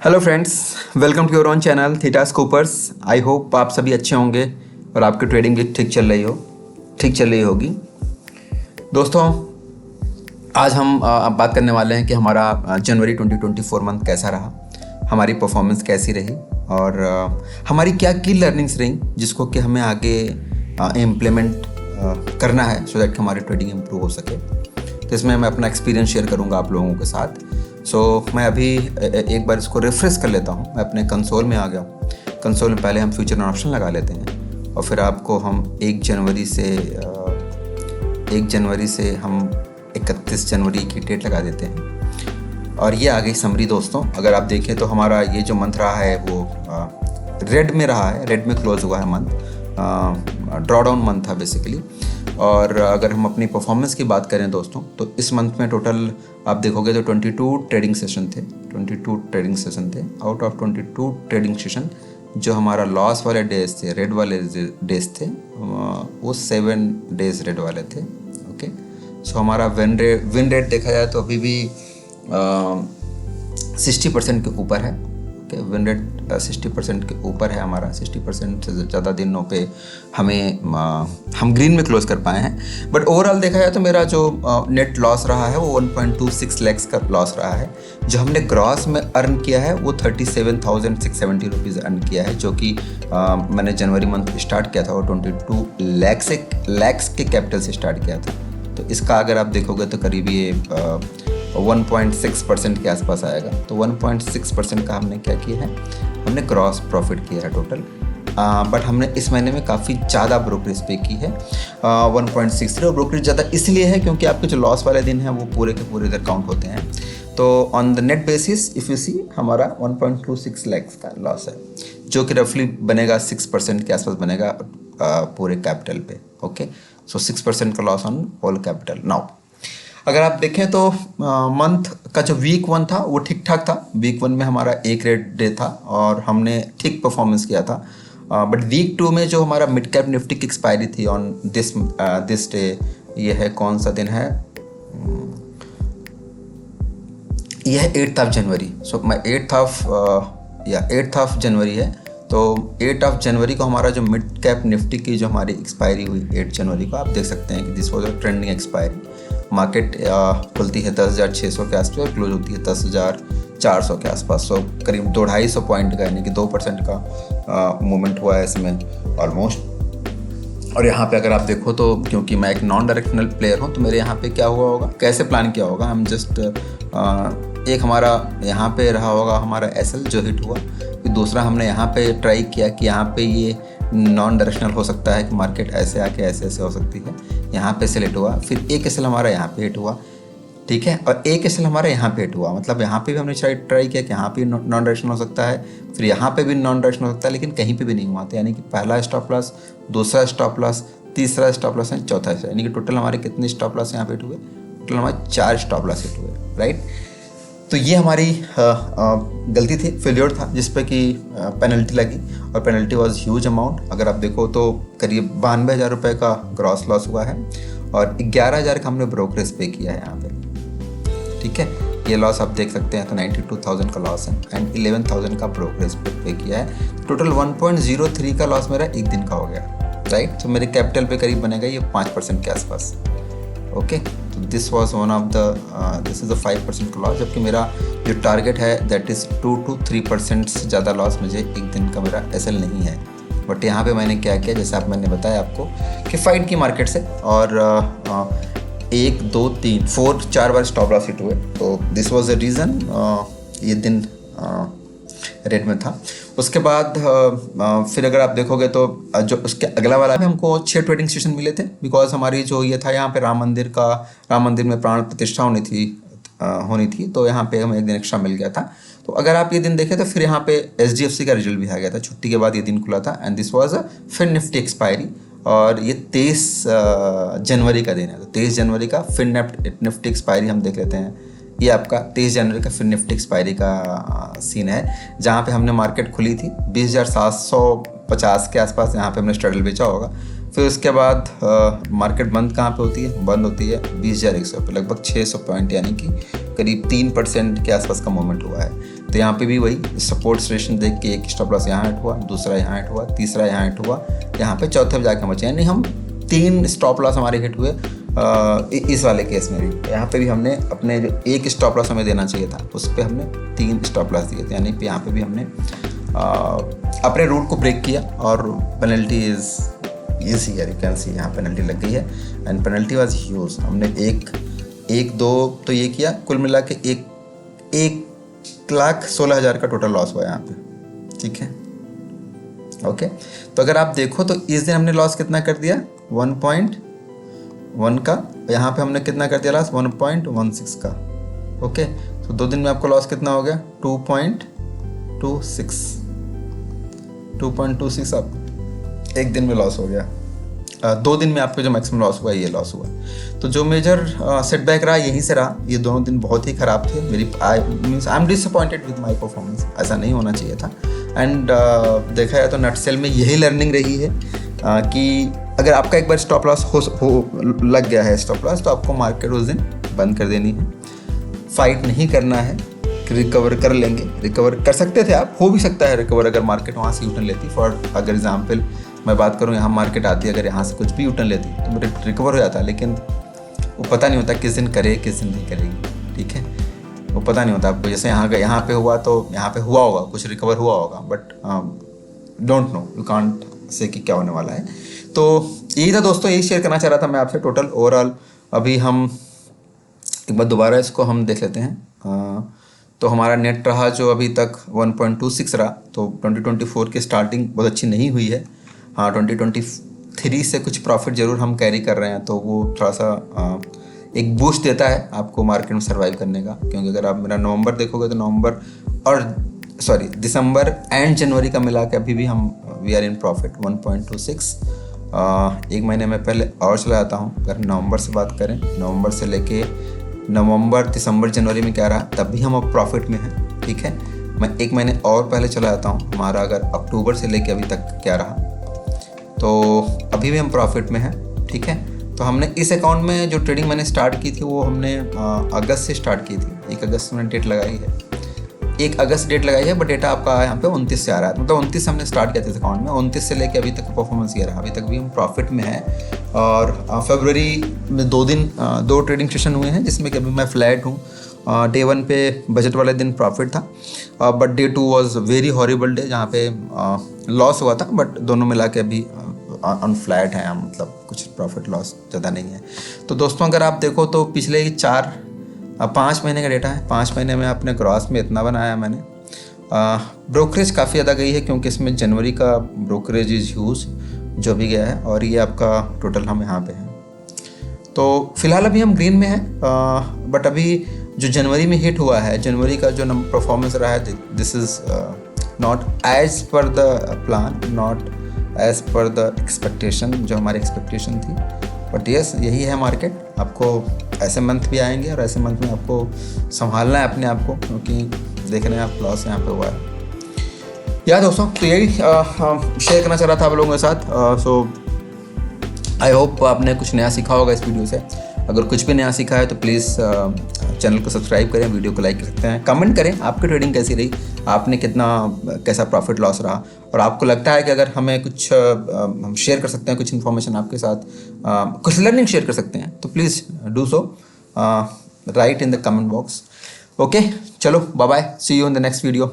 Hello friends, welcome to your own channel Theta Scoopers. I hope आप सभी अच्छे होंगे और आपकी ट्रेडिंग भी ठीक चल रही होगी। दोस्तों, आज हम बात करने वाले हैं कि हमारा जनवरी 2024 मंथ कैसा रहा, हमारी परफॉर्मेंस कैसी रही और हमारी क्या की लर्निंग्स रही जिसको कि हमें आगे इम्प्लीमेंट करना है सो दैट हमारी ट्रेडिंग इम्प्रूव हो सके। तो इसमें मैं अपना एक्सपीरियंस शेयर करूंगा आप लोगों के साथ। मैं अभी एक बार इसको रिफ्रेश कर लेता हूँ। मैं अपने कंसोल में आ गया हूँ। कंसोल में पहले हम फ्यूचर एंड ऑप्शन लगा लेते हैं और फिर आपको हम 1 जनवरी से हम 31 जनवरी की डेट लगा देते हैं। और ये आ गई समरी दोस्तों। अगर आप देखें तो हमारा ये जो मंथ रहा है वो रेड में रहा है, रेड में क्लोज हुआ है मंथ, ड्रॉडाउन मंथ था बेसिकली। और अगर हम अपनी परफॉर्मेंस की बात करें दोस्तों, तो इस मंथ में टोटल आप देखोगे तो 22 ट्रेडिंग सेशन थे। आउट ऑफ 22 ट्रेडिंग सेशन जो हमारा लॉस वाले डेज थे, रेड वाले डेज थे, वो 7 डेज रेड वाले थे। ओके, सो हमारा विन रेट देखा जाए तो अभी भी 60% के ऊपर है। ओके, विन रेट 60% के ऊपर है हमारा। 60% से ज़्यादा दिनों पे हम ग्रीन में क्लोज कर पाए हैं। बट ओवरऑल देखा जाए तो मेरा जो नेट लॉस रहा है वो 1.26 लैक्स का लॉस रहा है। जो हमने ग्रॉस में अर्न किया है वो 37,670 रुपीज़ अर्न किया है, जो कि मैंने जनवरी मंथ स्टार्ट किया था और 22 लैक्स के कैपिटल से स्टार्ट किया था। तो इसका अगर आप देखोगे तो करीब ये 1.6% के आसपास आएगा। तो 1.6% का हमने क्या किया है, हमने क्रॉस प्रॉफिट किया है टोटल। बट हमने इस महीने में काफ़ी ज़्यादा ब्रोकरेज पे की है, 1.63। और ब्रोकरेज ज़्यादा इसलिए है क्योंकि आपके जो लॉस वाले दिन हैं वो पूरे के पूरे इधर काउंट होते हैं। तो on the net basis if you see हमारा 1.26 लैक्स का लॉस है, जो कि रफली बनेगा 6% के आसपास बनेगा पूरे कैपिटल पे। ओके, सो 6% का loss on whole capital. Now अगर आप देखें तो मंथ का जो वीक 1 था वो ठीक ठाक था। वीक 1 में हमारा एक रेड डे था और हमने ठीक परफॉर्मेंस किया था। बट वीक 2 में जो हमारा मिड कैप निफ्टी की एक्सपायरी थी ऑन दिस डे, ये है कौन सा दिन है, यह है 8th जनवरी। सो मैं 8th जनवरी है। तो 8 जनवरी को हमारा जो मिड कैप निफ्टी की जो हमारी एक्सपायरी हुई 8 जनवरी को, आप देख सकते हैं कि this was a trending expiry. Market खुलती है 10,600 के आसपास और क्लोज होती है 10,400 के आसपास। सो करीब 200-250 पॉइंट का यानी कि 2% का मूवमेंट हुआ है इसमें ऑलमोस्ट। और यहाँ पे अगर आप देखो तो क्योंकि मैं एक नॉन डायरेक्शनल प्लेयर हूँ, तो मेरे यहाँ पे क्या हुआ होगा, कैसे प्लान किया होगा, हम जस्ट एक हमारा यहाँ पे रहा होगा हमारा एसएल जो हिट हुआ। फिर दूसरा हमने यहाँ पे ट्राई किया कि यहाँ पे ये नॉन डायरेक्शनल हो सकता है कि मार्केट ऐसे आके ऐसे हो सकती है, यहाँ पे सेलेक्ट हुआ। फिर एक एसएल हमारा यहाँ पे हिट हुआ, ठीक है, और एक एसएल हमारा यहाँ पे हिट हुआ। मतलब यहाँ पे भी हमने ट्राई किया कि यहाँ पे नॉन डायरेक्शनल हो सकता है, फिर यहाँ पे भी नॉन डायरेक्शनल हो सकता है, लेकिन कहीं पे भी नहीं हुआ था। यानी कि पहला स्टॉप लॉस, दूसरा स्टॉप लॉस, तीसरा स्टॉप लॉस एंड चौथा स्टॉप, यानी कि टोटल हमारे कितने स्टॉप लॉस यहाँ पे हिट हुए, टोटल हमारे 4 स्टॉप लॉस हिट हुए, राइट। तो ये हमारी गलती थी, फेल्योर था, जिस पे कि पेनल्टी लगी और पेनल्टी वाज ह्यूज अमाउंट। अगर आप देखो तो करीब 92,000 रुपये का ग्रॉस लॉस हुआ है और 11,000 का हमने ब्रोकरेज पे किया है यहाँ पे, ठीक है। ये लॉस आप देख सकते हैं, तो 92,000 का लॉस है एंड 11,000 का ब्रोकरेज पे किया है। टोटल 1.03 का लॉस मेरा एक दिन का हो गया, राइट। तो मेरे कैपिटल पे करीब बनेगा ये 5% के आसपास। ओके, तो this was one of the this is the 5% का लॉस, जबकि मेरा जो टारगेट है दैट इज़ 2 to 3% से ज़्यादा लॉस मुझे एक दिन का मेरा एसएल नहीं है। बट यहाँ पे मैंने क्या किया, जैसे आप मैंने बताया आपको कि फाइट की मार्केट से और 1 2 3 4 4 बार स्टॉप लॉस हिट हुए। तो दिस वाज द रीज़न ये दिन रेड में था। उसके बाद फिर अगर आप देखोगे तो जो उसके अगला वाला भी हमको 6 ट्रेडिंग सेशन मिले थे, बिकॉज हमारी जो ये था यहाँ पे राम मंदिर में प्राण प्रतिष्ठा होनी थी, तो यहाँ पे हमें एक दिन एक्स्ट्रा मिल गया था। तो अगर आप ये दिन देखें तो फिर यहाँ पे एचडीएफसी का रिजल्ट भी आ गया था, छुट्टी के बाद ये दिन खुला था and this was a FinNifty expiry. और ये 23 जनवरी का दिन है। तो 23 जनवरी का फिन निफ्टी एक्सपायरी हम देख लेते हैं। ये आपका 23 जनवरी का फिर निफ्टी एक्सपायरी का सीन है, जहाँ पे हमने मार्केट खुली थी 20,750 के आसपास, यहाँ पे हमने स्ट्रगल बेचा होगा। फिर उसके बाद मार्केट बंद कहाँ पे होती है, बंद होती है 20,100 पे, लगभग 600 पॉइंट यानी कि करीब 3% के आसपास का मूवमेंट हुआ है। तो यहाँ पे भी वही सपोर्ट सिचुएशन देख के एक स्टॉप लॉस यहाँ हिट हुआ, दूसरा यहाँ हिट हुआ, तीसरा यहाँ हिट हुआ, यहाँ पे चौथे पे जाके बचे, यानी हम 3 स्टॉप लॉस हमारे हिट हुए इस वाले केस में भी। यहाँ पे भी हमने अपने जो एक स्टॉप लॉस हमें देना चाहिए था उस पर हमने 3 स्टॉप लॉस दिए थे, यानी यहाँ पे भी हमने अपने रूट को ब्रेक किया और पेनल्टी इज ईजी है, यू कैन सी यहाँ पेनल्टी लग गई है एंड पेनल्टी वाज ह्यूज। हमने एक दो तो ये किया, कुल मिला के 1,16,000 का टोटल लॉस हुआ यहाँ पे, ठीक है ओके। तो अगर आप देखो तो इस दिन हमने लॉस कितना कर दिया 1.1 का, यहाँ पे हमने कितना कर दिया लॉस 1.16 का ओके। तो 2 दिन में आपको लॉस कितना हो गया 2.26 आप एक दिन में लॉस हो गया। 2 दिन में आपको जो मैक्सिमम लॉस हुआ ये लॉस हुआ। तो जो मेजर सेटबैक रहा यहीं से रहा, ये दोनों दिन बहुत ही ख़राब थे। I am disappointed with my performance, ऐसा नहीं होना चाहिए था। एंड देखा जाए तो नटसेल में यही लर्निंग रही है कि अगर आपका एक बार स्टॉप लॉस हो लग गया है स्टॉप लॉस, तो आपको मार्केट उस दिन बंद कर देनी है, फाइट नहीं करना है, रिकवर कर लेंगे। रिकवर कर सकते थे आप, हो भी सकता है रिकवर अगर मार्केट वहाँ से यूटर्न लेती। फॉर अगर एग्जाम्पल मैं बात करूँ, यहाँ मार्केट आती, अगर यहाँ से कुछ भी यूटर्न लेती तो मेरे रिकवर हो जाता, लेकिन वो पता नहीं होता किस दिन करे किस दिन नहीं करेगी, ठीक है, वो पता नहीं होता आपको। जैसे यहाँ पे हुआ तो यहाँ पे हुआ होगा, कुछ रिकवर हुआ होगा, but don't know, you can't say कि क्या होने वाला है। तो यही था दोस्तों, यही शेयर करना चाह रहा था मैं आपसे टोटल ओवरऑल। अभी हम एक बार दोबारा इसको हम देख लेते हैं। तो हमारा नेट रहा जो अभी तक 1.26 रहा। तो 2024 की स्टार्टिंग बहुत अच्छी नहीं हुई है। हाँ, 2023 से कुछ प्रॉफिट ज़रूर हम कैरी कर रहे हैं, तो वो थोड़ा सा एक बूस्ट देता है आपको मार्केट में सर्वाइव करने का। क्योंकि अगर आप मेरा नवंबर देखोगे तो नवंबर और दिसंबर एंड जनवरी का मिला के अभी भी हम वी आर इन प्रॉफिट 1.26। एक महीने में पहले और चला जाता हूँ। अगर नवंबर से बात करें, नवंबर से लेके नवंबर दिसंबर जनवरी में क्या रहा, तब भी हम अब प्रॉफिट में हैं, ठीक है। मैं एक महीने और पहले चला जाता हूँ, हमारा अगर अक्टूबर से लेके अभी तक क्या रहा, तो अभी भी हम प्रॉफिट में हैं, ठीक है। तो हमने इस अकाउंट में जो ट्रेडिंग मैंने स्टार्ट की थी वो हमने अगस्त से स्टार्ट की थी। 1 अगस्त में डेट लगाई है, 1 अगस्त डेट लगाई है, बट डेटा आपका यहाँ पे 29 से आ रहा है। मतलब 29 से हमने स्टार्ट किया था इस अकाउंट में, 29 से लेके अभी तक परफॉर्मेंस ये रहा, अभी तक भी हम प्रॉफिट में हैं। और फरवरी में 2 ट्रेडिंग सेशन हुए हैं जिसमें कि अभी मैं फ्लैट हूँ। डे 1 पे बजट वाले दिन प्रॉफिट था, but day 2 was very horrible day जहाँ पे लॉस हुआ था, बट दोनों मिला के अभी ऑन फ्लैट है, मतलब कुछ प्रॉफिट लॉस ज़्यादा नहीं है। तो दोस्तों अगर आप देखो तो पिछले 5 महीने का डेटा है। 5 महीने में अपने ग्रॉस में इतना बनाया मैंने। ब्रोकरेज काफ़ी ज़्यादा गई है क्योंकि इसमें जनवरी का ब्रोकरेज इज़ ह्यूज जो भी गया है, और ये आपका टोटल हम यहाँ पे हैं। तो फिलहाल अभी हम ग्रीन में हैं, बट अभी जो जनवरी में हिट हुआ है, जनवरी का जो परफॉर्मेंस रहा है, this is not as per the plan, not as per the expectation जो हमारी एक्सपेक्टेशन थी। बट यस, यही है मार्केट। आपको ऐसे मंथ भी आएंगे और ऐसे मंथ में आपको संभालना है अपने आप को, क्योंकि देख रहे हैं आप लॉस यहाँ पे हुआ है। या दोस्तों, तो यही शेयर करना चाह रहा था आप लोगों के साथ। सो आई होप आपने कुछ नया सीखा होगा इस वीडियो से। अगर कुछ भी नया सीखा है तो प्लीज़ चैनल को सब्सक्राइब करें, वीडियो को लाइक कर सकते हैं, कमेंट करें आपकी ट्रेडिंग कैसी रही, आपने कैसा प्रॉफिट लॉस रहा, और आपको लगता है कि अगर हमें कुछ हम शेयर कर सकते हैं, कुछ इन्फॉर्मेशन आपके साथ, कुछ लर्निंग शेयर कर सकते हैं, तो please do so, write in the comment box. Okay, चलो bye bye, see you in the next video.